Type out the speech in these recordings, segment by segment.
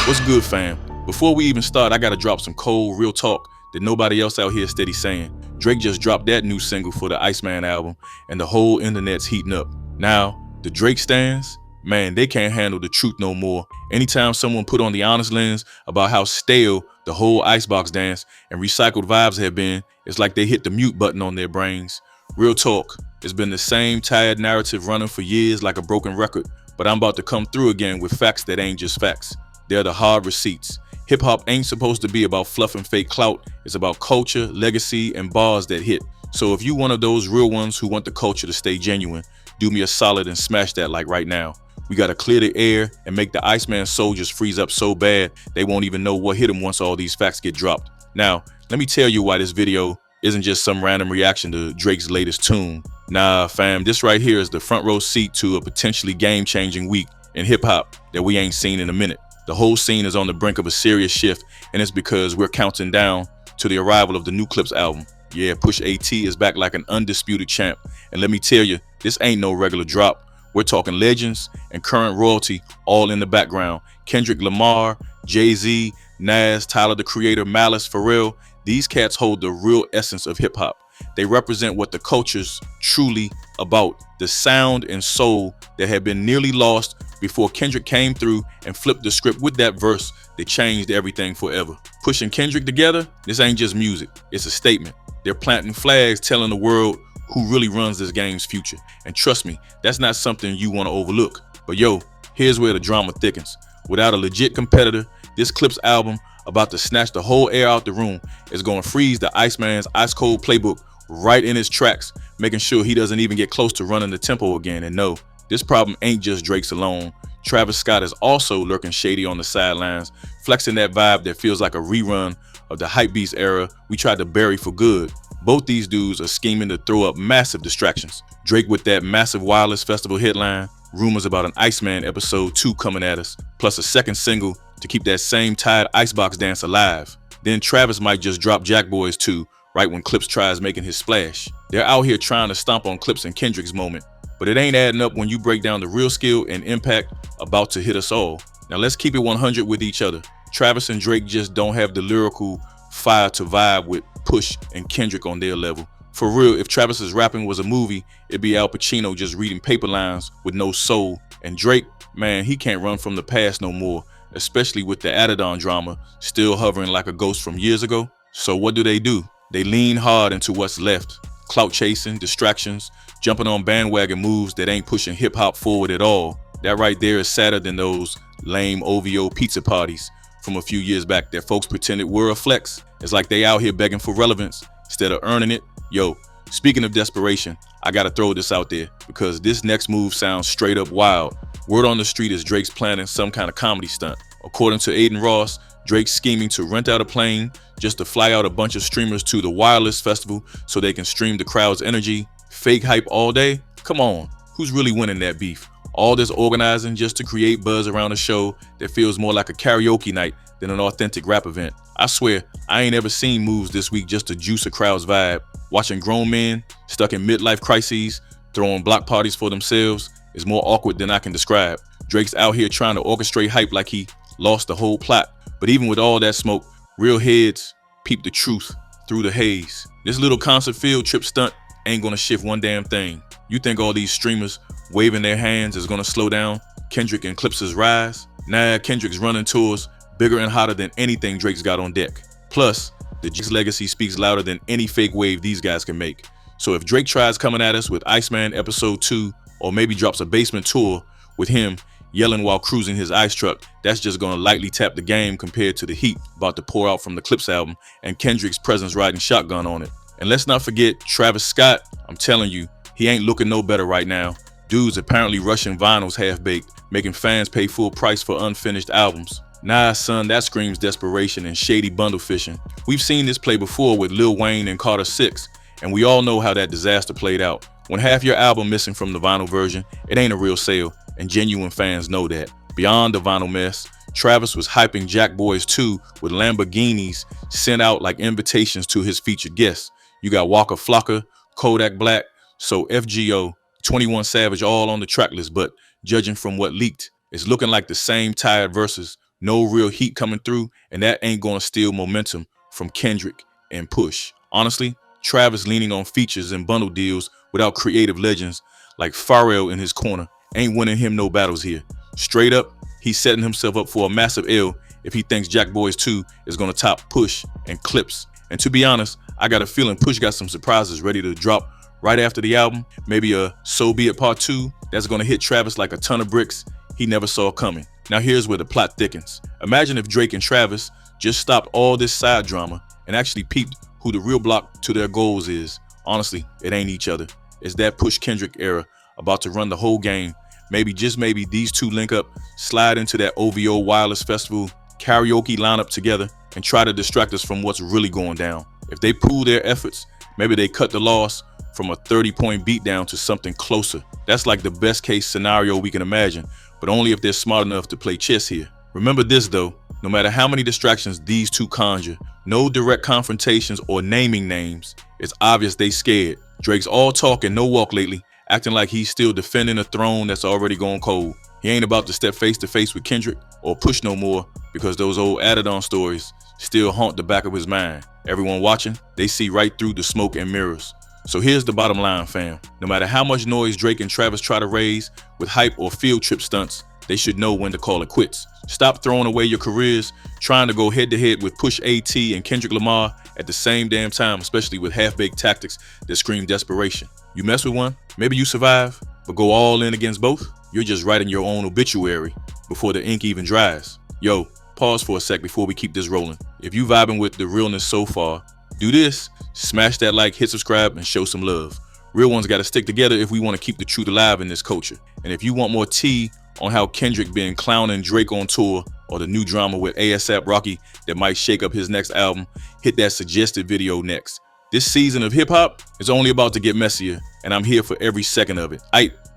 What's good, fam? Before we even start, I gotta drop some cold, real talk that nobody else out here steady saying. Drake just dropped that new single for the Iceman album, and the whole internet's heating up. Now, the Drake stans, man, they can't handle the truth no more. Anytime someone put on the honest lens about how stale the whole Icebox dance and recycled vibes have been, it's like they hit the mute button on their brains. Real talk, it's been the same tired narrative running for years like a broken record, but I'm about to come through again with facts that ain't just facts. They're the hard receipts. Hip-hop ain't supposed to be about fluff and fake clout. It's about culture, legacy, and bars that hit. So if you one of those real ones who want the culture to stay genuine, do me a solid and smash that like right now. We gotta clear the air and make the Iceman soldiers freeze up so bad they won't even know what hit them once all these facts get dropped. Now, let me tell you why this video isn't just some random reaction to Drake's latest tune. Nah, fam, this right here is the front row seat to a potentially game-changing week in hip-hop that we ain't seen in a minute. The whole scene is on the brink of a serious shift, and it's because we're counting down to the arrival of the new Clips album. Yeah, Pusha T is back like an undisputed champ, and let me tell you, this ain't no regular drop. We're talking legends and current royalty all in the background. Kendrick Lamar, Jay-Z, Nas, Tyler the Creator, Malice, Pharrell, these cats hold the real essence of hip-hop. They represent what the culture's truly about, the sound and soul that had been nearly lost before Kendrick came through and flipped the script with that verse that changed everything forever. Pushing Kendrick together, this ain't just music, it's a statement. They're planting flags telling the world who really runs this game's future. And trust me, that's not something you want to overlook. But yo, here's where the drama thickens. Without a legit competitor, this Clips album, about to snatch the whole air out the room, is going to freeze the Iceman's ice cold playbook right in his tracks, making sure he doesn't even get close to running the tempo again. And no, this problem ain't just Drake's alone. Travis Scott is also lurking shady on the sidelines, flexing that vibe that feels like a rerun of the hypebeast era we tried to bury for good. Both these dudes are scheming to throw up massive distractions. Drake with that massive Wireless Festival headline, rumors about an Iceman episode 2 coming at us, plus a second single to keep that same tired Icebox dance alive. Then Travis might just drop Jack Boys 2 right when Clips tries making his splash. They're out here trying to stomp on Clips and Kendrick's moment, but it ain't adding up when you break down the real skill and impact about to hit us all. Now let's keep it 100 with each other. Travis and Drake just don't have the lyrical fire to vibe with Push and Kendrick on their level. For real, if Travis's rapping was a movie, it'd be Al Pacino just reading paper lines with no soul. And Drake, man, he can't run from the past no more, especially with the Adidon drama still hovering like a ghost from years ago. So what do? They lean hard into what's left. Clout chasing, distractions, jumping on bandwagon moves that ain't pushing hip-hop forward at all. That right there is sadder than those lame OVO pizza parties from a few years back that folks pretended were a flex. It's like they out here begging for relevance instead of earning it. Yo, speaking of desperation, I gotta throw this out there because this next move sounds straight up wild. Word on the street is Drake's planning some kind of comedy stunt. According to Aiden Ross, Drake's scheming to rent out a plane just to fly out a bunch of streamers to the Wireless Festival so they can stream the crowd's energy. Fake hype all day? Come on, who's really winning that beef? All this organizing just to create buzz around a show that feels more like a karaoke night than an authentic rap event. I swear, I ain't ever seen moves this week just to juice a crowd's vibe. Watching grown men stuck in midlife crises, throwing block parties for themselves is more awkward than I can describe. Drake's out here trying to orchestrate hype like he lost the whole plot. But even with all that smoke, real heads peep the truth through the haze. This little concert field trip stunt ain't gonna shift one damn thing. You think all these streamers waving their hands is gonna slow down Kendrick and Clips' rise? Nah, Kendrick's running tours bigger and hotter than anything Drake's got on deck. Plus, the Drake's legacy speaks louder than any fake wave these guys can make. So if Drake tries coming at us with Iceman episode 2, or maybe drops a basement tour with him yelling while cruising his ice truck, that's just gonna lightly tap the game compared to the heat about to pour out from the Clips album and Kendrick's presence riding shotgun on it. And let's not forget Travis Scott. I'm telling you, he ain't looking no better right now. Dude's apparently rushing vinyls half-baked, making fans pay full price for unfinished albums. Nah, son, that screams desperation and shady bundle fishing. We've seen this play before with Lil Wayne and Carter 6, and we all know how that disaster played out. When half your album missing from the vinyl version, it ain't a real sale, and genuine fans know that. Beyond the vinyl mess, Travis was hyping Jack Boys 2 with Lamborghinis sent out like invitations to his featured guests. You got Waka Flocka, Kodak Black, so FGO, 21 Savage all on the track list, but judging from what leaked, it's looking like the same tired verses no real heat coming through, and that ain't gonna steal momentum from Kendrick and Push. Honestly, Travis leaning on features and bundle deals without creative legends like Pharrell in his corner ain't winning him no battles here. Straight up, he's setting himself up for a massive L if he thinks Jack Boys 2 is gonna top Push and Clips. And to be honest, I got a feeling Push got some surprises ready to drop right after the album. Maybe a So Be It Part 2 that's gonna hit Travis like a ton of bricks he never saw coming. Now here's where the plot thickens. Imagine if Drake and Travis just stopped all this side drama and actually peeped who the real block to their goals is. Honestly, it ain't each other. It's that Push Kendrick era about to run the whole game. Maybe, just maybe, these two link up, slide into that OVO Wireless Festival karaoke lineup together, and try to distract us from what's really going down. If they pool their efforts, maybe they cut the loss from a 30-point beatdown to something closer. That's like the best case scenario we can imagine, but only if they're smart enough to play chess here. Remember this though, no matter how many distractions these two conjure, no direct confrontations or naming names, it's obvious they scared. Drake's all talk and no walk lately, acting like he's still defending a throne that's already gone cold. He ain't about to step face to face with Kendrick or Push no more, because those old added on stories still haunt the back of his mind. Everyone watching, they see right through the smoke and mirrors. So here's the bottom line, fam. No matter how much noise Drake and Travis try to raise with hype or field trip stunts, they should know when to call it quits. Stop throwing away your careers trying to go head to head with Push A.T. and Kendrick Lamar at the same damn time, especially with half-baked tactics that scream desperation. You mess with one, maybe you survive, but go all in against both, you're just writing your own obituary before the ink even dries. Yo, pause for a sec before we keep this rolling. If you vibing with the realness so far, do this, smash that like, hit subscribe, and show some love. Real ones gotta stick together if we wanna keep the truth alive in this culture. And if you want more tea on how Kendrick been clowning Drake on tour, or the new drama with ASAP Rocky that might shake up his next album, hit that suggested video next. This season of hip hop is only about to get messier, and I'm here for every second of it.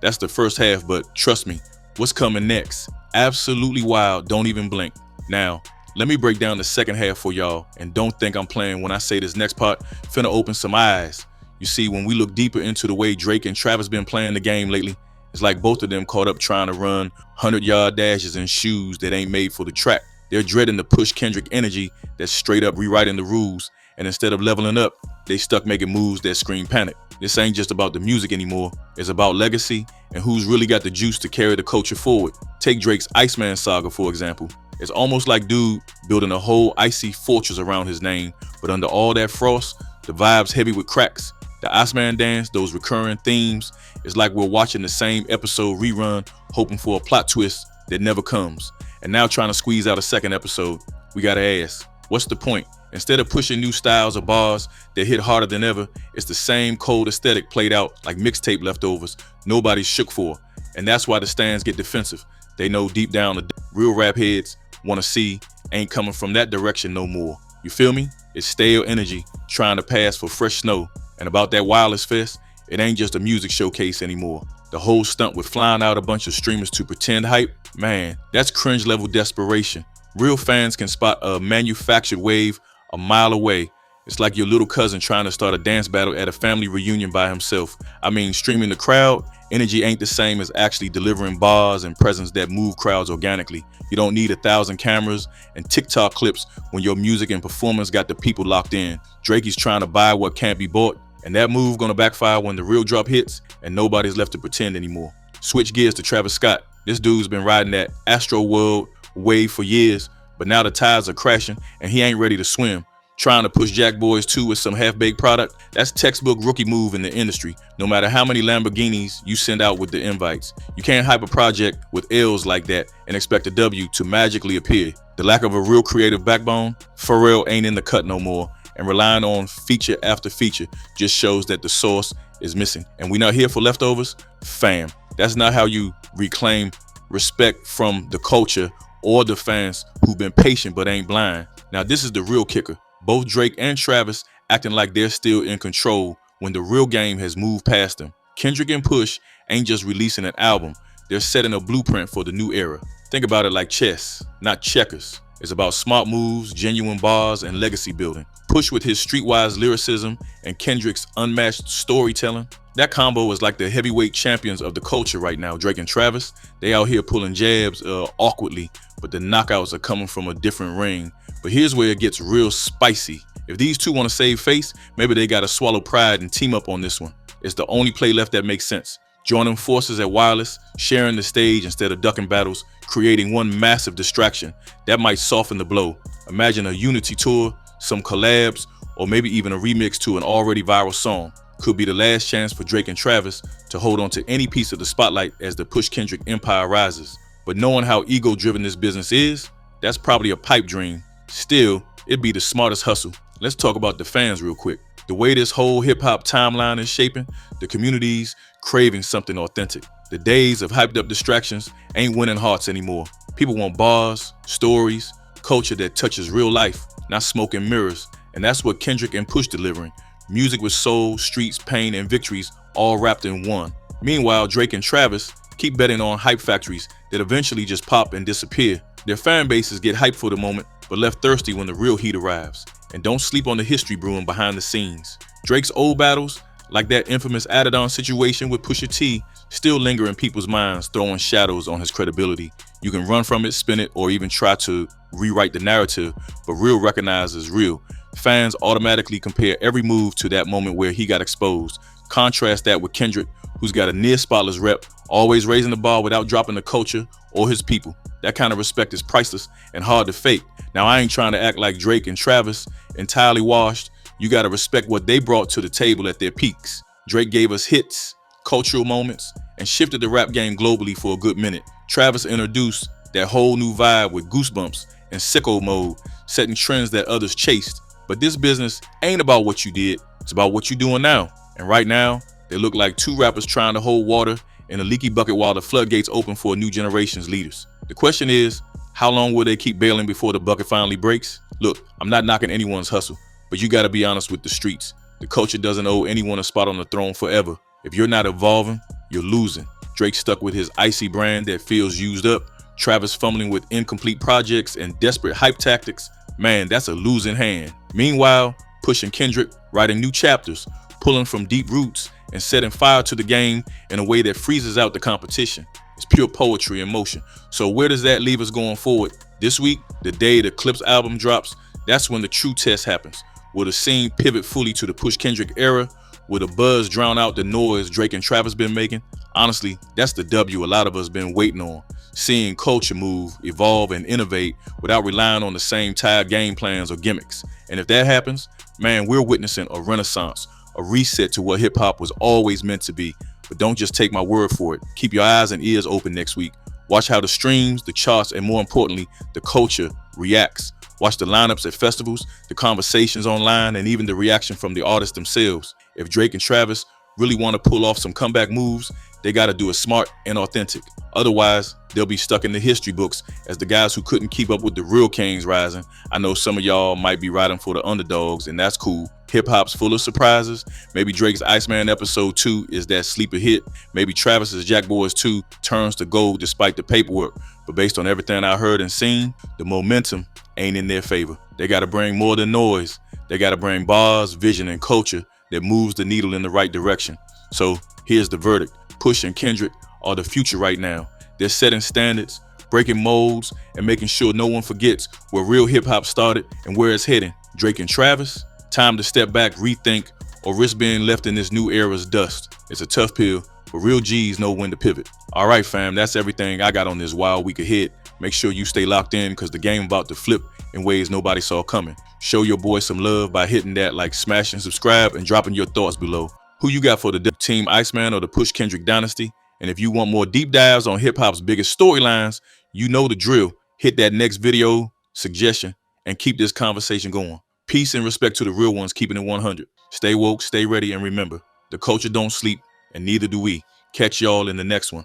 That's the first half, but trust me, what's coming next? Absolutely wild, don't even blink. Now, let me break down the second half for y'all, and don't think I'm playing when I say this next part finna open some eyes. You see, when we look deeper into the way Drake and Travis been playing the game lately, it's like both of them caught up trying to run 100-yard dashes in shoes that ain't made for the track. They're dreading the Push Kendrick energy that's straight up rewriting the rules, and instead of leveling up, they stuck making moves that scream panic. This ain't just about the music anymore, it's about legacy and who's really got the juice to carry the culture forward. Take Drake's Iceman saga, for example. It's almost like dude building a whole icy fortress around his name, but under all that frost, the vibe's heavy with cracks. The Iceman dance, those recurring themes, it's like we're watching the same episode rerun, hoping for a plot twist that never comes. And now trying to squeeze out a second episode, we gotta ask, what's the point? Instead of pushing new styles or bars that hit harder than ever, it's the same cold aesthetic played out like mixtape leftovers nobody's shook for. And that's why the stands get defensive. They know deep down the real rap heads wanna see ain't coming from that direction no more. You feel me? It's stale energy trying to pass for fresh snow. And about that Wireless Fest, it ain't just a music showcase anymore. The whole stunt with flying out a bunch of streamers to pretend hype, man, that's cringe level desperation. Real fans can spot a manufactured wave a mile away. It's like your little cousin trying to start a dance battle at a family reunion by himself. I mean, streaming the crowd, energy ain't the same as actually delivering bars and presence that move crowds organically. You don't need 1,000 cameras and TikTok clips when your music and performance got the people locked in. Drake is trying to buy what can't be bought, and that move gonna backfire when the real drop hits and nobody's left to pretend anymore. Switch gears to Travis Scott. This dude's been riding that Astro World wave for years, but now the tides are crashing and he ain't ready to swim. Trying to push Jack Boys 2 with some half-baked product, that's textbook rookie move in the industry, no matter how many Lamborghinis you send out with the invites. You can't hype a project with L's like that and expect a W to magically appear. The lack of a real creative backbone, Pharrell ain't in the cut no more, and relying on feature after feature just shows that the source is missing. And we not here for leftovers? Fam, that's not how you reclaim respect from the culture or the fans who've been patient but ain't blind. Now this is the real kicker. Both Drake and Travis acting like they're still in control when the real game has moved past them. Kendrick and Push ain't just releasing an album, they're setting a blueprint for the new era. Think about it like chess, not checkers. It's about smart moves, genuine bars, and legacy building. Push with his streetwise lyricism and Kendrick's unmatched storytelling. That combo is like the heavyweight champions of the culture right now. Drake and Travis, they out here pulling jabs awkwardly but the knockouts are coming from a different ring. But here's where it gets real spicy. If these two want to save face, maybe they gotta swallow pride and team up on this one. It's the only play left that makes sense. Joining forces at Wireless, sharing the stage instead of ducking battles, creating one massive distraction. That might soften the blow. Imagine a unity tour, some collabs, or maybe even a remix to an already viral song. Could be the last chance for Drake and Travis to hold on to any piece of the spotlight as the Push Kendrick empire rises. But knowing how ego-driven this business is, that's probably a pipe dream. Still, it'd be the smartest hustle. Let's talk about the fans real quick. The way this whole hip-hop timeline is shaping, the community's craving something authentic. The days of hyped up distractions ain't winning hearts anymore. People want bars, stories, culture that touches real life, not smoke and mirrors. And that's what Kendrick and Push delivering. Music with soul, streets, pain, and victories all wrapped in one. Meanwhile, Drake and Travis keep betting on hype factories that eventually just pop and disappear. Their fan bases get hyped for the moment, but left thirsty when the real heat arrives. And don't sleep on the history brewing behind the scenes. Drake's old battles, like that infamous added-on situation with Pusha T, still linger in people's minds, throwing shadows on his credibility. You can run from it, spin it, or even try to rewrite the narrative, but real recognizes real. Fans automatically compare every move to that moment where he got exposed. Contrast that with Kendrick, who's got a near spotless rep, always raising the bar without dropping the culture or his people. That kind of respect is priceless and hard to fake. Now, I ain't trying to act like Drake and Travis entirely washed. You gotta respect what they brought to the table at their peaks. Drake gave us hits, cultural moments, and shifted the rap game globally for a good minute. Travis introduced that whole new vibe with Goosebumps and Sicko Mode, setting trends that others chased. But this business ain't about what you did, it's about what you're doing now. And right now, they look like two rappers trying to hold water in a leaky bucket while the floodgates open for a new generation's leaders. The question is, how long will they keep bailing before the bucket finally breaks? Look, I'm not knocking anyone's hustle, but you gotta be honest with the streets. The culture doesn't owe anyone a spot on the throne forever. If you're not evolving, you're losing. Drake stuck with his icy brand that feels used up. Travis fumbling with incomplete projects and desperate hype tactics. Man, that's a losing hand. Meanwhile, Push and Kendrick writing new chapters, pulling from deep roots and setting fire to the game in a way that freezes out the competition. It's pure poetry in motion. So where does that leave us going forward? This week, the day the Clips album drops, that's when the true test happens. Will the scene pivot fully to the Push Kendrick era? Will the buzz drown out the noise Drake and Travis been making? Honestly, that's the W a lot of us been waiting on. Seeing culture move, evolve, and innovate without relying on the same tired game plans or gimmicks. And if that happens, man, we're witnessing a renaissance, a reset to what hip-hop was always meant to be. But don't just take my word for it. Keep your eyes and ears open next week. Watch how the streams, the charts, and more importantly, the culture reacts. Watch the lineups at festivals, the conversations online, and even the reaction from the artists themselves. If Drake and Travis really want to pull off some comeback moves, they got to do it smart and authentic. Otherwise, they'll be stuck in the history books as the guys who couldn't keep up with the real kings rising. I know some of y'all might be riding for the underdogs, and that's cool. Hip-hop's full of surprises. Maybe Drake's Iceman episode 2 is that sleeper hit. Maybe Travis's Jack Boys 2 turns to gold despite the paperwork. But based on everything I heard and seen, the momentum ain't in their favor. They got to bring more than noise. They got to bring bars, vision, and culture that moves the needle in the right direction. So here's the verdict. Push and Kendrick are the future right now. They're setting standards, breaking molds, and making sure no one forgets where real hip-hop started and where it's heading. Drake and Travis, time to step back, rethink, or risk being left in this new era's dust. It's a tough pill, but real G's know when to pivot. All right, fam, that's everything I got on this wild week ahead. Make sure you stay locked in because the game about to flip in ways nobody saw coming. Show your boy some love by hitting that like, smash, and subscribe, and dropping your thoughts below. Who you got for the Team Iceman or the Push Kendrick dynasty? And if you want more deep dives on hip-hop's biggest storylines, you know the drill. Hit that next video suggestion and keep this conversation going. Peace and respect to the real ones keeping it 100. Stay woke, stay ready, and remember, the culture don't sleep, and neither do we. Catch y'all in the next one.